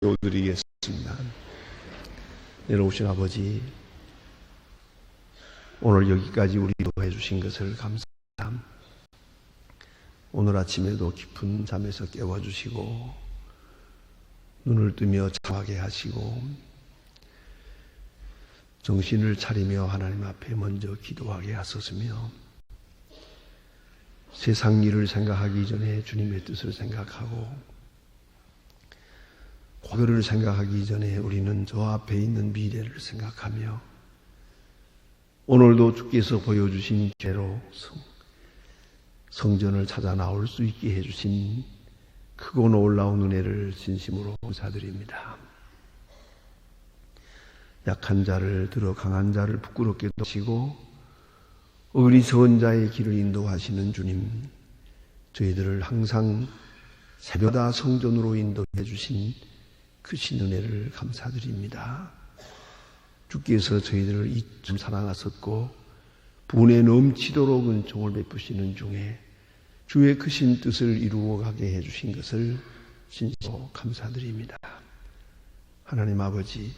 기도드리겠습니다. 내려오신 아버지, 오늘 여기까지 우리 기도해 주신 것을 감사합니다. 오늘 아침에도 깊은 잠에서 깨워주시고 눈을 뜨며 잠하게 하시고 정신을 차리며 하나님 앞에 먼저 기도하게 하소서며 세상 일을 생각하기 전에 주님의 뜻을 생각하고 과거를 생각하기 전에 우리는 저 앞에 있는 미래를 생각하며 오늘도 주께서 보여주신 죄로 성전을 찾아 나올 수 있게 해주신 크고 놀라운 은혜를 진심으로 감사드립니다. 약한 자를 들어 강한 자를 부끄럽게 하시고 어리석은 자의 길을 인도하시는 주님, 저희들을 항상 새벽마다 성전으로 인도해 주신 크신 은혜를 감사드립니다. 주께서 저희들을 이처럼 사랑하셨고 분에 넘치도록 은총을 베푸시는 중에 주의 크신 뜻을 이루어가게 해주신 것을 진심으로 감사드립니다. 하나님 아버지,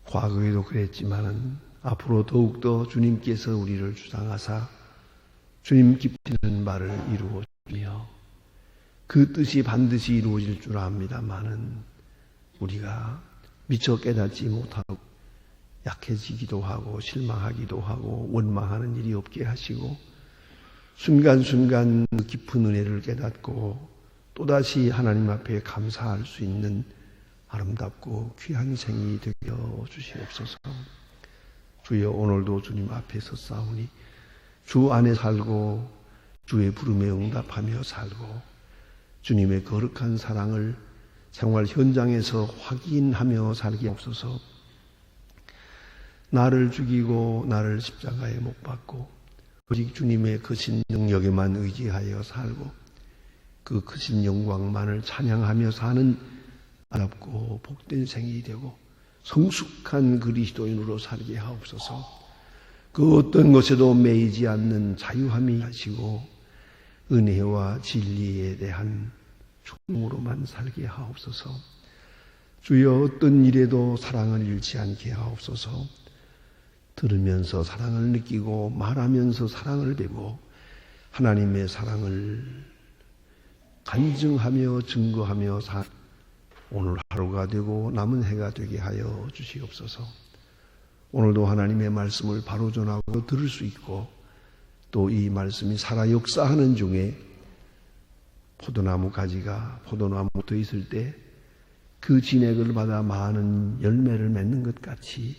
과거에도 그랬지만 앞으로 더욱더 주님께서 우리를 주장하사 주님 깊이는 바를 이루어주며 그 뜻이 반드시 이루어질 줄 압니다마는 우리가 미처 깨닫지 못하고 약해지기도 하고 실망하기도 하고 원망하는 일이 없게 하시고 순간순간 깊은 은혜를 깨닫고 또다시 하나님 앞에 감사할 수 있는 아름답고 귀한 생이 되어 주시옵소서. 주여, 오늘도 주님 앞에 섰사오니 주 안에 살고 주의 부름에 응답하며 살고 주님의 거룩한 사랑을 생활 현장에서 확인하며 살게 없어서 나를 죽이고 나를 십자가에 못 박고 오직 주님의 크신 능력에만 의지하여 살고 그 크신 영광만을 찬양하며 사는 아름답고 복된 생이 되고 성숙한 그리스도인으로 살게 하옵소서. 그 어떤 것에도 매이지 않는 자유함이 하시고 은혜와 진리에 대한 충으로만 살게 하옵소서. 주여, 어떤 일에도 사랑을 잃지 않게 하옵소서. 들으면서 사랑을 느끼고 말하면서 사랑을 배고 하나님의 사랑을 간증하며 증거하며 오늘 하루가 되고 남은 해가 되게 하여 주시옵소서. 오늘도 하나님의 말씀을 바로 전하고 들을 수 있고 또 이 말씀이 살아 역사하는 중에 포도나무 가지가 포도나무 붙어 있을 때 그 진액을 받아 많은 열매를 맺는 것 같이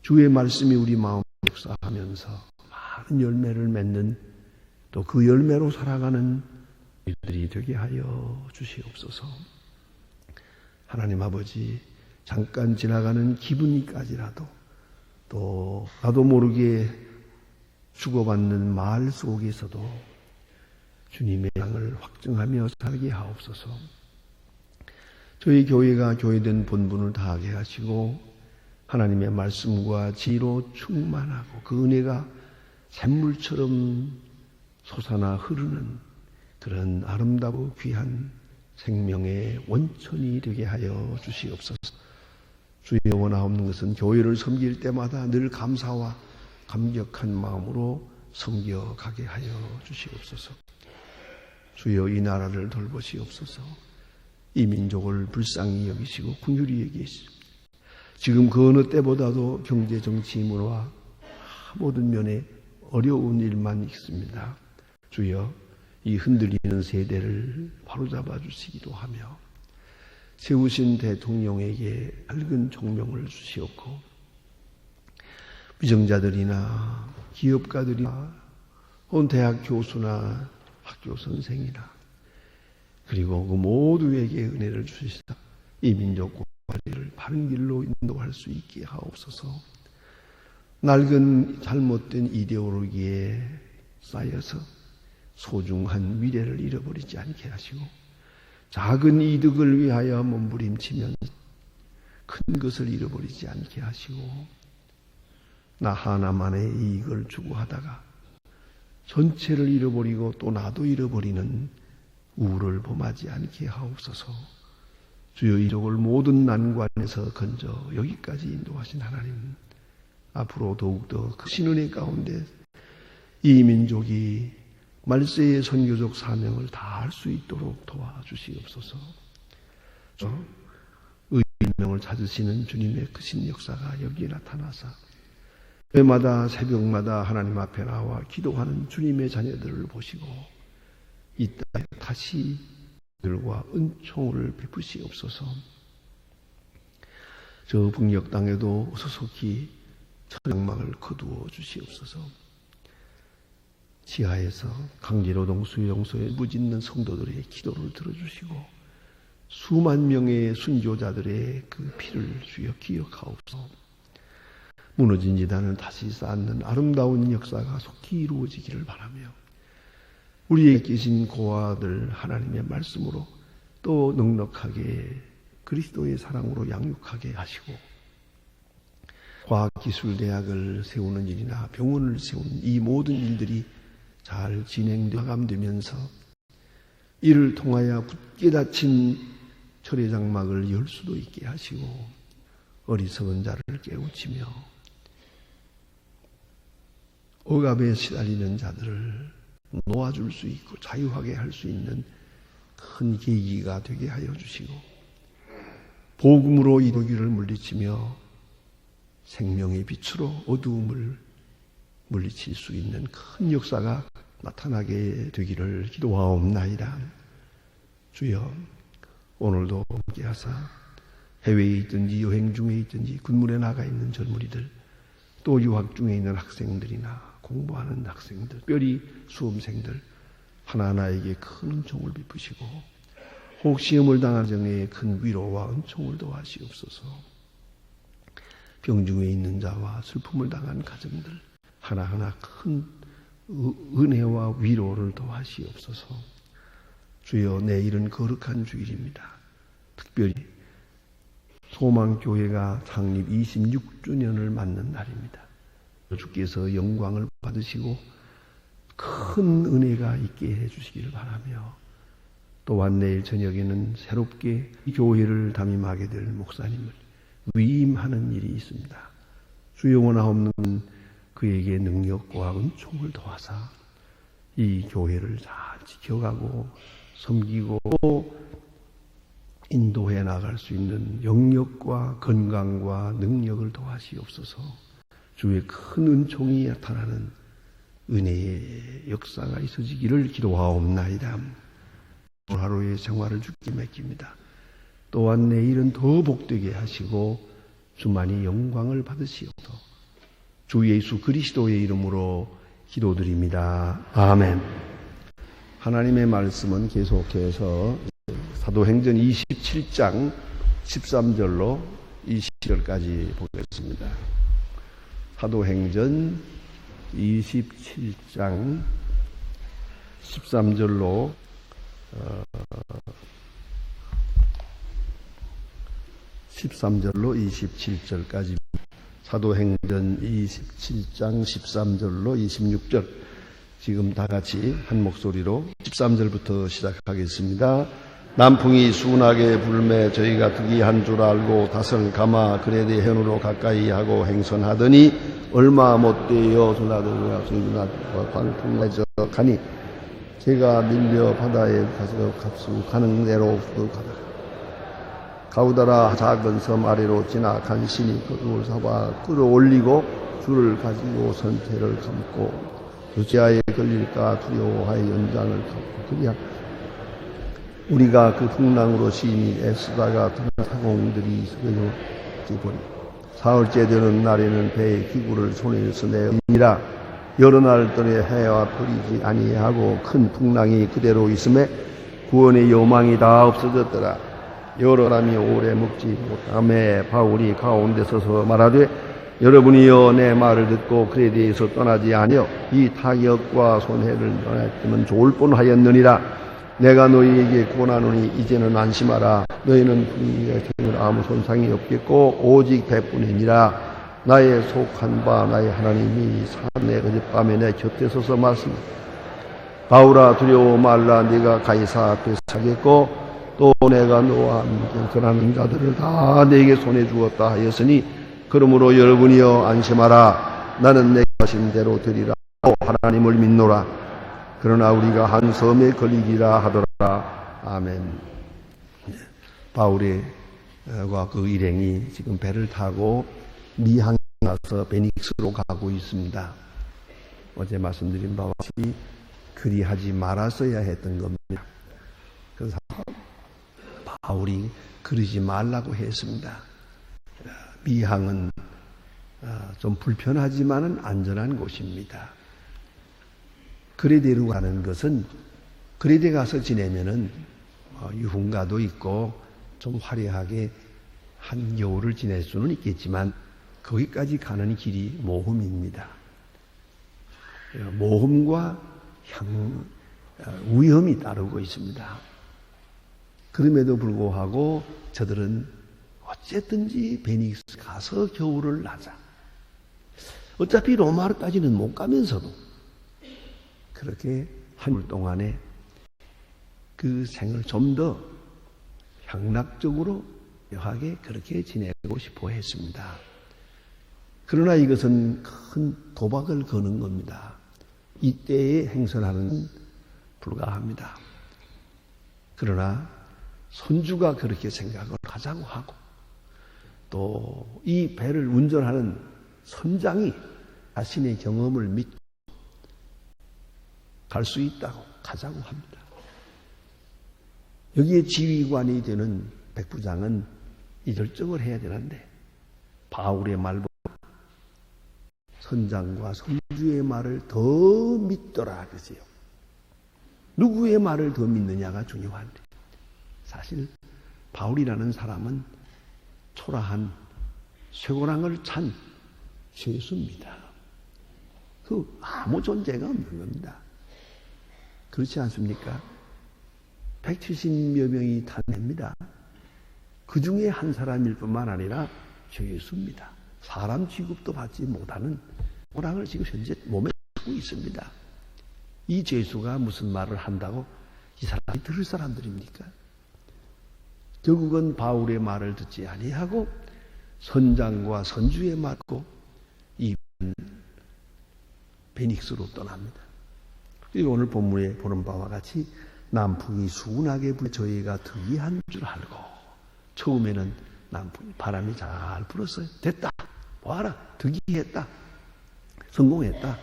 주의 말씀이 우리 마음에 역사하면서 많은 열매를 맺는 또 그 열매로 살아가는 우리들이 되게 하여 주시옵소서. 하나님 아버지, 잠깐 지나가는 기분이까지라도 또 나도 모르게 주고받는 말 속에서도 주님의 사랑을 확증하며 살게 하옵소서. 저희 교회가 교회된 본분을 다하게 하시고 하나님의 말씀과 지혜로 충만하고 그 은혜가 샘물처럼 솟아나 흐르는 그런 아름다고 귀한 생명의 원천이 되게 하여 주시옵소서. 주의 원하옵는 것은 교회를 섬길 때마다 늘 감사와 감격한 마음으로 섬겨가게 하여 주시옵소서. 주여, 이 나라를 돌보시옵소서. 이 민족을 불쌍히 여기시고 긍휼히 여기시고 지금 그 어느 때보다도 경제, 정치, 문화 모든 면에 어려운 일만 있습니다. 주여, 이 흔들리는 세대를 바로잡아 주시기도 하며 세우신 대통령에게 밝은 총명을 주시옵고 위정자들이나 기업가들이나 온 대학 교수나 학교 선생이나 그리고 그 모두에게 은혜를 주시사 이 민족과 관리를 바른 길로 인도할 수 있게 하옵소서. 낡은 잘못된 이데올로기에 쌓여서 소중한 미래를 잃어버리지 않게 하시고 작은 이득을 위하여 몸부림치면 큰 것을 잃어버리지 않게 하시고 나 하나만의 이익을 추구하다가 전체를 잃어버리고 또 나도 잃어버리는 우를 범하지 않게 하옵소서. 주여 이족을 모든 난관에서 건져 여기까지 인도하신 하나님, 앞으로 더욱더 그 신은혜 가운데 이 민족이 말세의 선교적 사명을 다할 수 있도록 도와주시옵소서. 의명을 찾으시는 주님의 크신 역사가 여기에 나타나사 매마다 새벽마다 하나님 앞에 나와 기도하는 주님의 자녀들을 보시고 이 땅에 다시 들과 은총을 베푸시옵소서. 저 북녘 땅에도 소속히 천장막을 거두어 주시옵소서. 지하에서 강제노동 수용소에 무짓는 성도들의 기도를 들어주시고 수만 명의 순교자들의 그 피를 주여 기억하옵소서. 무너진 지단을 다시 쌓는 아름다운 역사가 속히 이루어지기를 바라며 우리에게 계신 고아들 하나님의 말씀으로 또 넉넉하게 그리스도의 사랑으로 양육하게 하시고 과학기술대학을 세우는 일이나 병원을 세우는 이 모든 일들이 잘 마감되면서 이를 통하여 굳게 닫힌 철의 장막을 열 수도 있게 하시고 어리석은 자를 깨우치며 억압에 시달리는 자들을 놓아줄 수 있고 자유하게 할 수 있는 큰 계기가 되게 하여 주시고 복음으로 이도기를 물리치며 생명의 빛으로 어두움을 물리칠 수 있는 큰 역사가 나타나게 되기를 기도하옵나이다. 주여 오늘도 함께하사 해외에 있든지 여행 중에 있든지 군문에 나가 있는 젊은이들 또 유학 중에 있는 학생들이나 공부하는 학생들, 특별히 수험생들 하나하나에게 큰 은총을 베푸시고 혹 시험을 당한 정에 큰 위로와 은총을 더하시옵소서. 병중에 있는 자와 슬픔을 당한 가정들 하나하나 큰 은혜와 위로를 더하시옵소서. 주여 내일은 거룩한 주일입니다. 특별히 소망교회가 창립 26주년을 맞는 날입니다. 주께서 영광을 받으시고 큰 은혜가 있게 해주시기를 바라며 또한 내일 저녁에는 새롭게 교회를 담임하게 될 목사님을 위임하는 일이 있습니다. 주영원하옵는 그에게 능력과 은총을 더하사 이 교회를 잘 지켜가고 섬기고 인도해 나갈 수 있는 영역과 건강과 능력을 더하시옵소서. 주의 큰 은총이 나타나는 은혜의 역사가 있어지기를 기도하옵나이다. 오늘 하루의 생활을 주께 맡깁니다. 또한 내일은 더 복되게 하시고 주만이 영광을 받으시옵소서. 주 예수 그리스도의 이름으로 기도드립니다. 아멘. 하나님의 말씀은 계속해서 사도행전 27장 13절로 20절까지 보겠습니다. 사도행전 27장 13절로 27절까지 사도행전 27장 13절로 26절 지금 다 같이 한 목소리로 13절부터 시작하겠습니다. 남풍이 순하게 불매 저희가 득이한 줄 알고 닷을 감아 그레데 현으로 가까이 하고 행선하더니 얼마 못되어 전하들과 성준하와 광풍에서 가니 제가 밀려 바다에 가서 가는 대로 가우다라 작은 섬 아래로 지나 간신히 그를 잡아 끌어올리고 줄을 가지고 선체를 감고 루시아에 걸릴까 두려워하여 연장을 감고 그리하 우리가 그 풍랑으로 시인이 애쓰다가 타공들이 있어요. 사흘째 되는 날에는 배의 기구를 손에서 내니라 여러 날 동안 해와 버리지 아니하고 큰 풍랑이 그대로 있음에 구원의 요망이 다 없어졌더라. 여러 사람이 오래 먹지 못함에 바울이 가운데 서서 말하되 여러분이여 내 말을 듣고 그레데에서 떠나지 아니여 이 타격과 손해를 면했으면 좋을 뻔하였느니라. 내가 너희에게 권하노니 이제는 안심하라. 너희는 분위기의 생을 아무 손상이 없겠고 오직 배뿐이니라. 나의 속한 바 나의 하나님이 산내 어젯밤에 내 곁에 서서 말씀하시되 바울아 두려워 말라. 네가 가이사 앞에 서겠고 또 내가 너와 함께 전하는 자들을 다 내게 손에 주었다 하였으니 그러므로 여러분이여 안심하라. 나는 내게 하신 대로 되리라. 하나님을 믿노라. 그러나 우리가 한 섬에 걸리기라 하더라. 아멘. 바울의 그 일행이 지금 배를 타고 미항에 가서 베닉스로 가고 있습니다. 어제 말씀드린 바와 같이 그리하지 말았어야 했던 겁니다. 그래서 바울이 그러지 말라고 했습니다. 미항은 좀 불편하지만은 안전한 곳입니다. 그레데로 가는 것은 그레데 가서 지내면은 유흥가도 있고 좀 화려하게 한 겨울을 지낼 수는 있겠지만 거기까지 가는 길이 모험입니다. 모험과 위험이 따르고 있습니다. 그럼에도 불구하고 저들은 어쨌든지 베니스 가서 겨울을 나자. 어차피 로마까지는 못 가면서도 그렇게 한 달 동안에 그 생을 좀 더 향락적으로 묘하게 그렇게 지내고 싶어 했습니다. 그러나 이것은 큰 도박을 거는 겁니다. 이때에 행선하는 불가합니다. 그러나 선주가 그렇게 생각을 하자고 하고 또 이 배를 운전하는 선장이 자신의 경험을 믿고 갈 수 있다고 가자고 합니다. 여기에 지휘관이 되는 백부장은 이 결정을 해야 되는데 바울의 말보다 선장과 선주의 말을 더 믿더라 그러세요. 누구의 말을 더 믿느냐가 중요한데 사실 바울이라는 사람은 초라한 쇠고랑을 찬 죄수입니다. 그 아무 존재가 없는 겁니다. 그렇지 않습니까? 170여 명이 탄핵입니다. 그 중에 한 사람일 뿐만 아니라 죄수입니다. 사람 취급도 받지 못하는 고랑을 지금 현재 몸에 갖고 있습니다. 이 죄수가 무슨 말을 한다고 이 사람이 들을 사람들입니까? 결국은 바울의 말을 듣지 아니하고 선장과 선주의 말고 이 베닉스로 떠납니다. 그리고 오늘 본문에 보는 바와 같이 남풍이 순하게 불 저희가 득이한 줄 알고 처음에는 남풍이 바람이 잘 불었어요. 됐다. 봐라. 득이했다. 성공했다.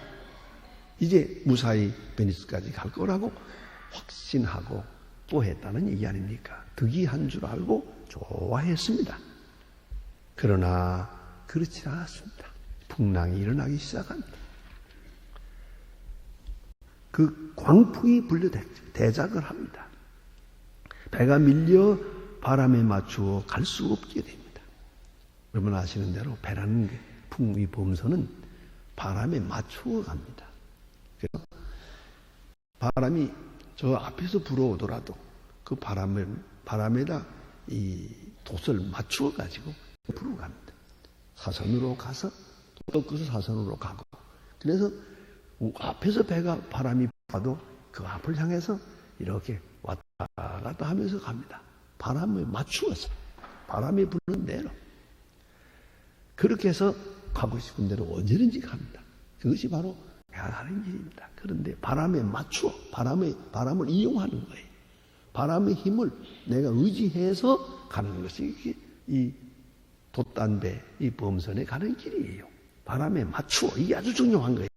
이제 무사히 베니스까지 갈 거라고 확신하고 또 했다는 얘기 아닙니까? 득이한 줄 알고 좋아했습니다. 그러나 그렇지 않았습니다. 풍랑이 일어나기 시작합니다. 그 광풍이 불려 대작을 합니다. 배가 밀려 바람에 맞추어 갈 수 없게 됩니다. 여러분 아시는 대로 배라는 게 풍의 범선은 바람에 맞추어 갑니다. 그래서 바람이 저 앞에서 불어오더라도 그 바람에다 이 돛을 맞추어 가지고 불어갑니다. 사선으로 가서 또 그 사선으로 가고 그래서 앞에서 배가 바람이 불어도 그 앞을 향해서 이렇게 왔다 갔다 하면서 갑니다. 바람에 맞추어서 바람이 부는 대로 그렇게 해서 가고 싶은 대로 언제든지 갑니다. 그것이 바로 배가 가는 길입니다. 그런데 바람에 맞추어 바람을 이용하는 거예요. 바람의 힘을 내가 의지해서 가는 것이 이 돛단배 이 범선에 가는 길이에요. 바람에 맞추어 이게 아주 중요한 거예요.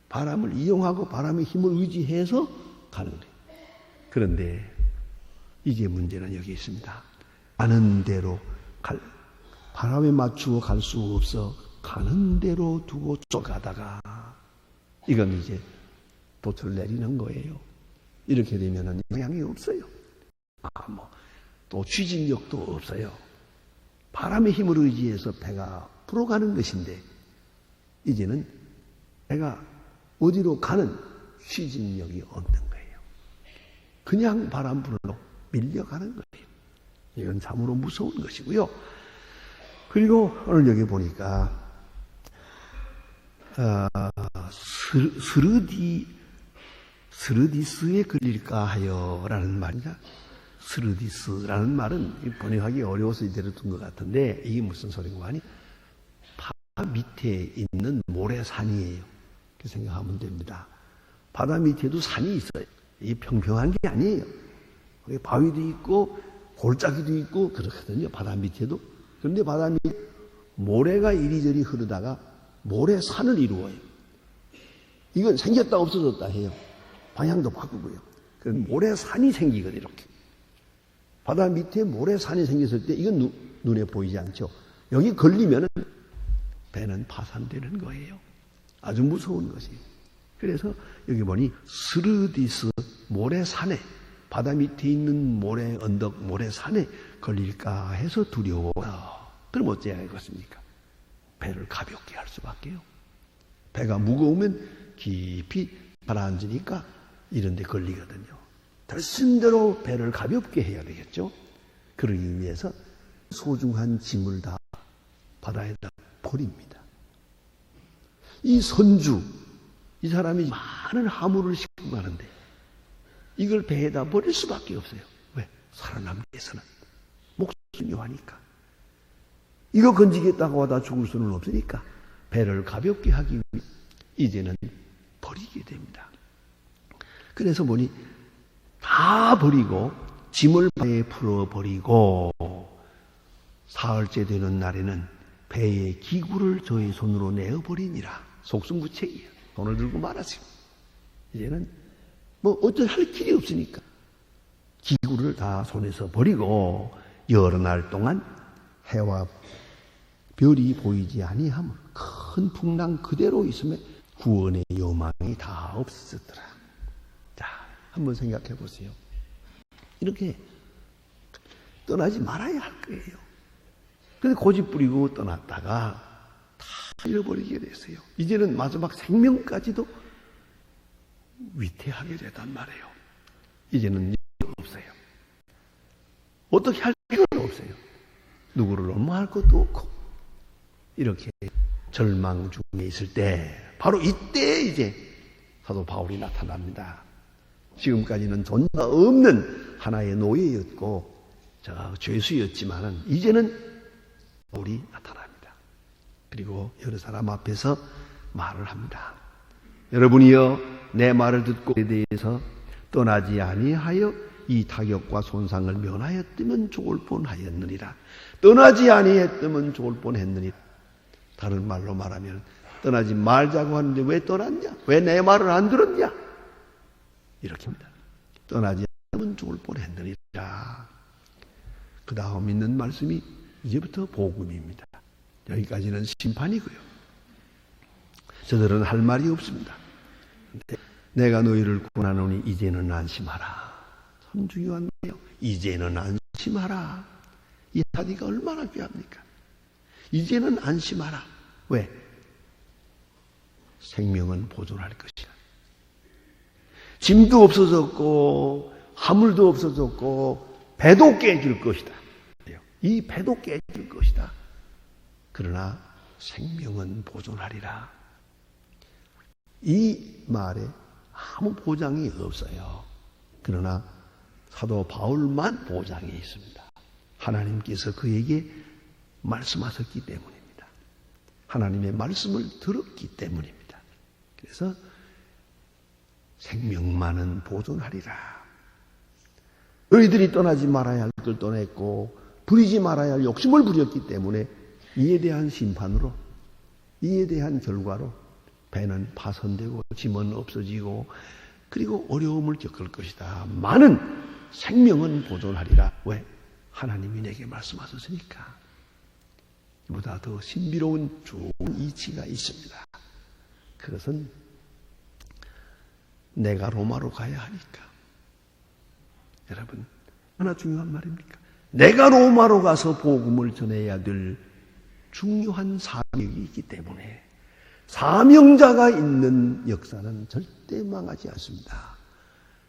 바람을 이용하고 바람의 힘을 의지해서 가는 거예요. 그런데 이게 문제는 여기 있습니다. 가는 대로 바람에 맞추어 갈 수 없어 가는 대로 두고 쫓아가다가 이건 이제 돛을 내리는 거예요. 이렇게 되면은 영향이 없어요. 또 추진력도 없어요. 바람의 힘을 의지해서 배가 불어가는 것인데 이제는 배가 어디로 가는 추진력이 없는 거예요. 그냥 바람 불로 밀려가는 거예요. 이건 참으로 무서운 것이고요. 그리고 오늘 여기 보니까 스르디스에 걸릴까 하여라는 말이냐. 스르디스라는 말은 번역하기 어려워서 이대로 둔 것 같은데 이게 무슨 소리인가 하니 바다 밑에 있는 모래산이에요. 그렇게 생각하면 됩니다. 바다 밑에도 산이 있어요. 이게 평평한 게 아니에요. 바위도 있고 골짜기도 있고 그렇거든요. 바다 밑에도. 그런데 바다 밑에 모래가 이리저리 흐르다가 모래산을 이루어요. 이건 생겼다 없어졌다 해요. 방향도 바꾸고요. 그럼 모래산이 생기거든요. 이렇게. 바다 밑에 모래산이 생겼을 때 이건 눈에 보이지 않죠. 여기 걸리면 배는 파산되는 거예요. 아주 무서운 것이에요. 그래서 여기 보니 스르디스 모래산에 바다 밑에 있는 모래 언덕 모래산에 걸릴까 해서 두려워요. 그럼 어찌해야 하겠습니까? 배를 가볍게 할 수밖에요. 배가 무거우면 깊이 가라앉으니까 이런 데 걸리거든요. 결심대로 배를 가볍게 해야 되겠죠. 그러기 위해서 소중한 짐을 다 바다에다 버립니다. 이 선주, 이 사람이 많은 화물을 싣고 가는데 이걸 배에다 버릴 수밖에 없어요. 왜? 살아남기 위해서는. 목숨이 중요하니까. 이거 건지겠다고 하다 죽을 수는 없으니까 배를 가볍게 하기 위해 이제는 버리게 됩니다. 그래서 보니 다 버리고 짐을 배에 풀어버리고 사흘째 되는 날에는 배의 기구를 저의 손으로 내어버리니라. 속수무책이에요. 손을 들고 말하세요. 이제는 뭐 어쩔 할 길이 없으니까 기구를 다 손에서 버리고 여러 날 동안 해와 별이 보이지 아니함을 큰 풍랑 그대로 있음에 구원의 요망이 다 없었더라. 자, 한번 생각해 보세요. 이렇게 떠나지 말아야 할 거예요. 근데 고집 부리고 떠났다가 다 잃어버리게 됐어요. 이제는 마지막 생명까지도 위태하게 되단 말이에요. 이제는 없어요. 어떻게 할 필요가 없어요. 누구를 원망할 것도 없고 이렇게 절망 중에 있을 때 바로 이때 이제 사도 바울이 나타납니다. 지금까지는 존재가 없는 하나의 노예였고 죄수였지만은 이제는 바울이 나타납니다. 그리고 여러 사람 앞에서 말을 합니다. 여러분이여 내 말을 듣고 그에 대해서 떠나지 아니하여 이 타격과 손상을 면하였으면 좋을 뻔하였느니라. 떠나지 아니했으면 좋을 뻔했느니라. 다른 말로 말하면 떠나지 말자고 하는데 왜 떠났냐? 왜 내 말을 안 들었냐? 이렇게 합니다. 떠나지 않으면 좋을 뻔했느니라. 그 다음 있는 말씀이 이제부터 복음입니다. 여기까지는 심판이고요. 저들은 할 말이 없습니다. 내가 너희를 구원하노니 이제는 안심하라. 참 중요한 말이에요. 이제는 안심하라. 이 한마디가 얼마나 귀합니까? 이제는 안심하라. 왜? 생명은 보존할 것이야. 짐도 없어졌고 화물도 없어졌고 배도 깨질 것이다. 이 배도 깨질 것이다. 그러나 생명은 보존하리라. 이 말에 아무 보장이 없어요. 그러나 사도 바울만 보장이 있습니다. 하나님께서 그에게 말씀하셨기 때문입니다. 하나님의 말씀을 들었기 때문입니다. 그래서 생명만은 보존하리라. 너희들이 떠나지 말아야 할 걸 떠냈고 부리지 말아야 할 욕심을 부렸기 때문에 이에 대한 심판으로, 이에 대한 결과로 배는 파손되고 짐은 없어지고 그리고 어려움을 겪을 것이다. 많은 생명은 보존하리라. 왜? 하나님이 내게 말씀하셨으니까. 이보다 더 신비로운 좋은 이치가 있습니다. 그것은 내가 로마로 가야 하니까. 여러분, 얼마나 중요한 말입니까? 내가 로마로 가서 복음을 전해야 될 중요한 사명이 있기 때문에 사명자가 있는 역사는 절대 망하지 않습니다.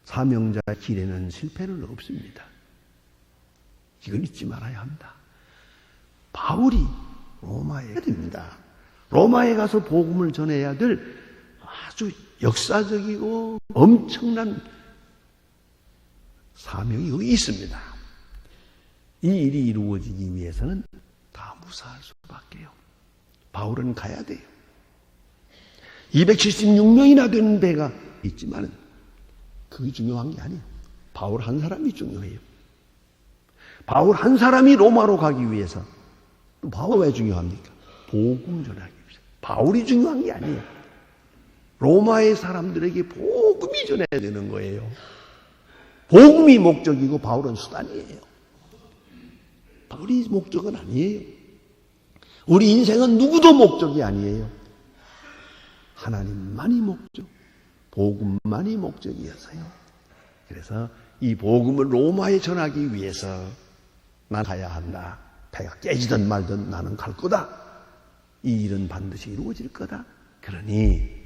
사명자의 길에는 실패는 없습니다. 이걸 잊지 말아야 합니다. 바울이 로마에 가야 됩니다. 로마에 가서 복음을 전해야 될 아주 역사적이고 엄청난 사명이 여기 있습니다. 이 일이 이루어지기 위해서는 다 무사할 수밖에요. 바울은 가야 돼요. 276명이나 되는 배가 있지만 그게 중요한 게 아니에요. 바울 한 사람이 중요해요. 바울 한 사람이 로마로 가기 위해서. 또 바울 왜 중요합니까? 복음 전하기 위해서. 바울이 중요한 게 아니에요. 로마의 사람들에게 복음이 전해야 되는 거예요. 복음이 목적이고 바울은 수단이에요. 바울이 목적은 아니에요. 우리 인생은 누구도 목적이 아니에요. 하나님만이 목적, 복음만이 목적이어서요. 그래서 이 복음을 로마에 전하기 위해서 난 가야 한다. 배가 깨지든 말든 나는 갈 거다. 이 일은 반드시 이루어질 거다. 그러니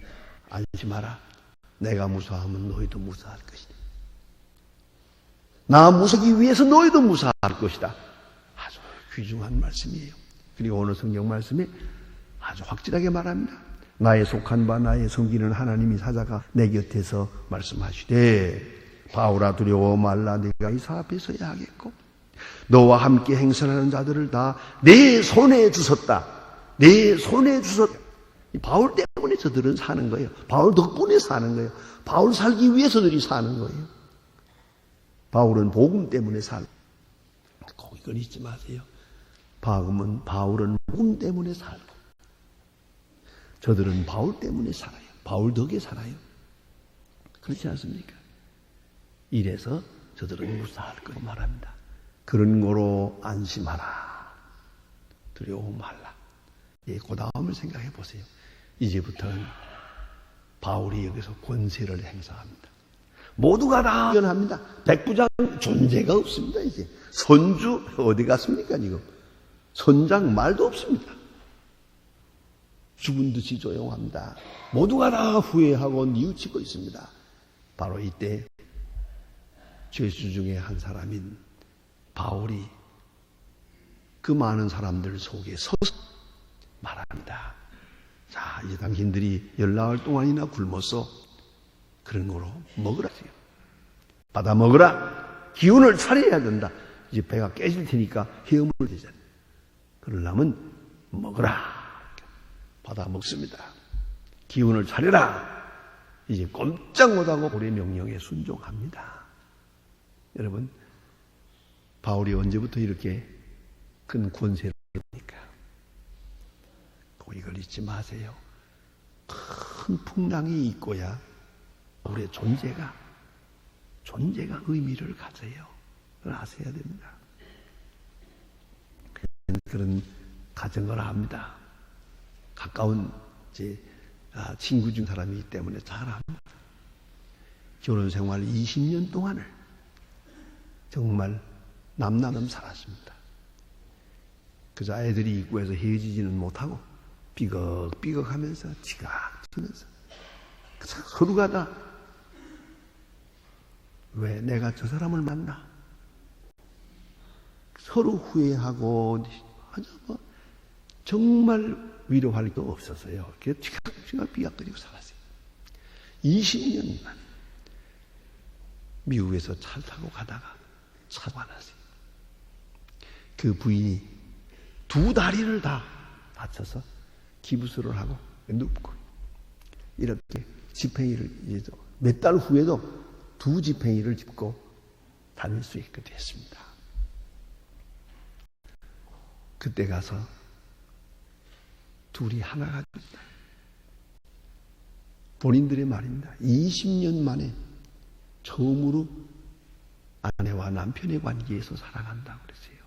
안심하라. 내가 무사하면 너희도 무사할 것이다. 나 무서기 위해서 너희도 무사할 것이다. 아주 귀중한 말씀이에요. 그리고 오늘 성경 말씀에 아주 확실하게 말합니다. 나의 속한 바 나의 섬기는 하나님이 사자가 내 곁에서 말씀하시되 바울아 두려워 말라. 네가 이사 앞에 서야 하겠고 너와 함께 행선하는 자들을 다 내 손에 주셨다. 내 손에 주셨다. 바울 때문에 저들은 사는 거예요. 바울 덕분에 사는 거예요. 바울 살기 위해서 들이 사는 거예요. 바울은 복음 때문에 살고 꼭 이걸 잊지 마세요. 바울은 복음 때문에 살고 저들은 바울 때문에 살아요. 바울 덕에 살아요. 그렇지 않습니까? 이래서 저들은 무사할 거라고 말합니다. 그런 거로 안심하라. 두려워 말라. 예, 그 다음을 생각해 보세요. 이제부터는 바울이 여기서 권세를 행사합니다. 모두가 다 변합니다. 백부장 존재가 없습니다. 이제 선주 어디 갔습니까 지금? 선장 말도 없습니다. 죽은 듯이 조용합니다. 모두가 다 후회하고 뉘우치고 있습니다. 바로 이때 죄수 중에 한 사람인 바울이 그 많은 사람들 속에 서서 말합니다. 자, 이제 당신들이 열나흘 동안이나 굶었어. 그런 거로 먹으라세요. 받아 먹으라. 기운을 차려야 된다. 이제 배가 깨질 테니까 헤엄을 대잖아요. 그러려면 먹으라. 받아 먹습니다. 기운을 차려라. 이제 꼼짝 못하고 우리의 명령에 순종합니다. 여러분, 바울이 언제부터 이렇게 큰 권세를 합니까? 이걸 잊지 마세요. 큰 풍랑이 있고야 우리의 존재가 의미를 가져요. 그걸 아셔야 됩니다. 그런 가정을 합니다. 가까운 제 친구 중 사람이기 때문에 잘 압니다. 결혼 생활 20년 동안을 정말 남남남 살았습니다. 그저 아이들이 입구에서 헤어지지는 못하고 삐걱삐걱 하면서 지각지면서 서로가 다 왜 내가 저 사람을 만나? 서로 후회하고 정말 위로할 게 없었어요. 그래서 지각지각 삐걱거리고 살았어요. 20년만 미국에서 차를 타고 가다가 사고가 났어요. 그 부인이 두 다리를 다 다쳐서 기부스를 하고 눕고 이렇게 지팽이를 몇 달 후에도 두 지팽이를 짚고 다닐 수 있게 됐습니다. 그때 가서 둘이 하나가 됐다. 본인들의 말입니다. 20년 만에 처음으로 아내와 남편의 관계에서 살아간다고 그랬어요.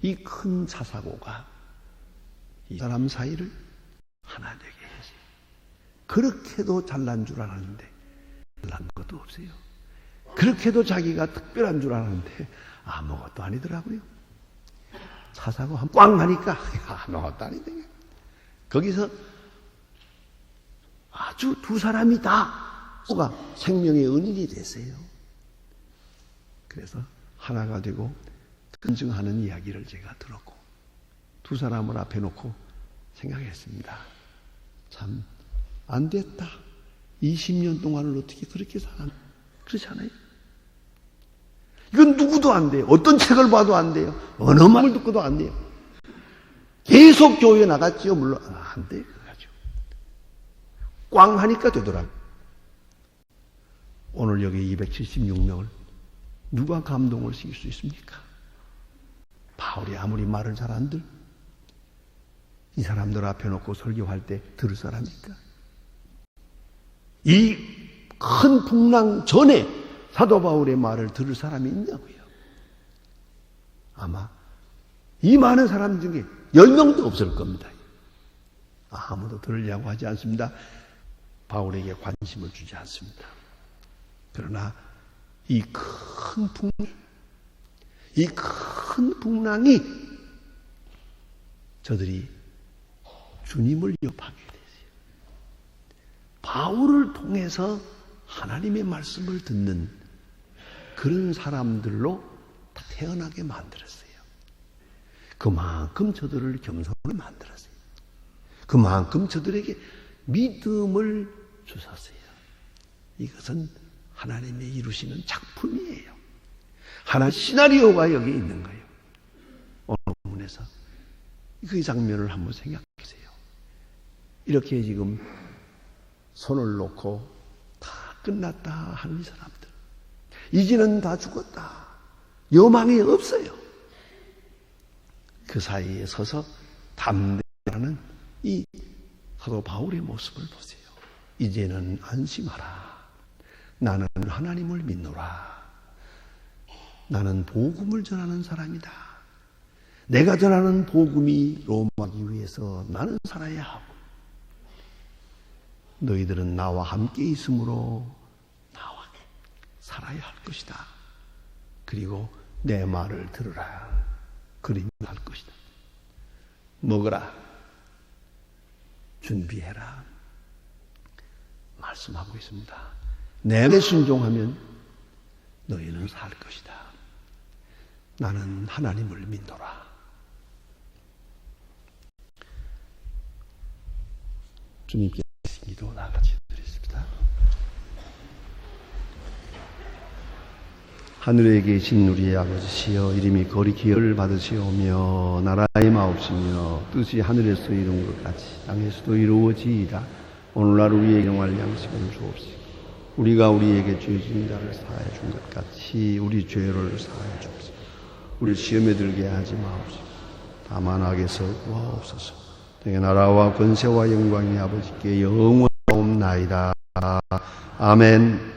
이 큰 사사고가 이 사람 사이를 하나 되게 했어요. 그렇게도 잘난 줄 알았는데 잘난 것도 없어요. 그렇게도 자기가 특별한 줄 알았는데 아무것도 아니더라고요. 사사고 한 꽝 하니까 아무것도 아니더라고요. 거기서 아주 두 사람이 다 생명의 은인이 됐어요. 그래서 하나가 되고 근증하는 이야기를 제가 들었고 두 사람을 앞에 놓고 생각했습니다. 참 안 됐다. 20년 동안을 어떻게 그렇게 살았나? 그렇지 않아요? 이건 누구도 안 돼요. 어떤 책을 봐도 안 돼요. 어느 말을 듣고도 안 돼요. 계속 교회에 나갔지요. 물론 안 돼요. 꽝 하니까 되더라고요. 오늘 여기 276명을 누가 감동을 시킬 수 있습니까? 바울이 아무리 말을 잘한들 이 사람들 앞에 놓고 설교할 때 들을 사람입니까? 이 큰 풍랑 전에 사도 바울의 말을 들을 사람이 있냐고요. 아마 이 많은 사람 중에 10명도 없을 겁니다. 아무도 들으려고 하지 않습니다. 바울에게 관심을 주지 않습니다. 그러나 이 큰 풍랑이 저들이 주님을 영접하게 됐어요. 바울을 통해서 하나님의 말씀을 듣는 그런 사람들로 태어나게 만들었어요. 그만큼 저들을 겸손하게 만들었어요. 그만큼 저들에게 믿음을 주셨어요. 이것은 하나님의 이루시는 작품이에요. 하나의 시나리오가 여기 있는 거예요. 오늘 본문에서 그 장면을 한번 생각해 보세요. 이렇게 지금 손을 놓고 다 끝났다 하는 이 사람들, 이제는 다 죽었다, 여망이 없어요. 그 사이에 서서 담대하는 이 사도 바울의 모습을 보세요. 이제는 안심하라. 나는 하나님을 믿노라. 나는 복음을 전하는 사람이다. 내가 전하는 복음이 로마기 위해서 나는 살아야 하고, 너희들은 나와 함께 있으므로 나와 살아야 할 것이다. 그리고 내 말을 들으라. 그리면 할 것이다. 먹으라. 준비해라. 말씀하고 있습니다. 내게 순종하면 너희는 살 것이다. 나는 하나님을 믿노라. 주님께 기도 나같이 드리겠습니다. 하늘에 계신 우리의 아버지시여, 이름이 거리 기여를 받으시오며 나라의 마옵시며 뜻이 하늘에서 이룬 것 같이 땅에서도 이루어지이다. 오늘날 우리에게 일용할 양식을 주옵시고 우리가 우리에게 죄 지은 자를 사하여 준 것 같이 우리 죄를 사하여 주옵시고 우리 시험에 들게 하지 마옵시고 다만 악에서 구하옵소서. 내게 나라와 권세와 영광이 아버지께 영원하옵나이다. 아멘.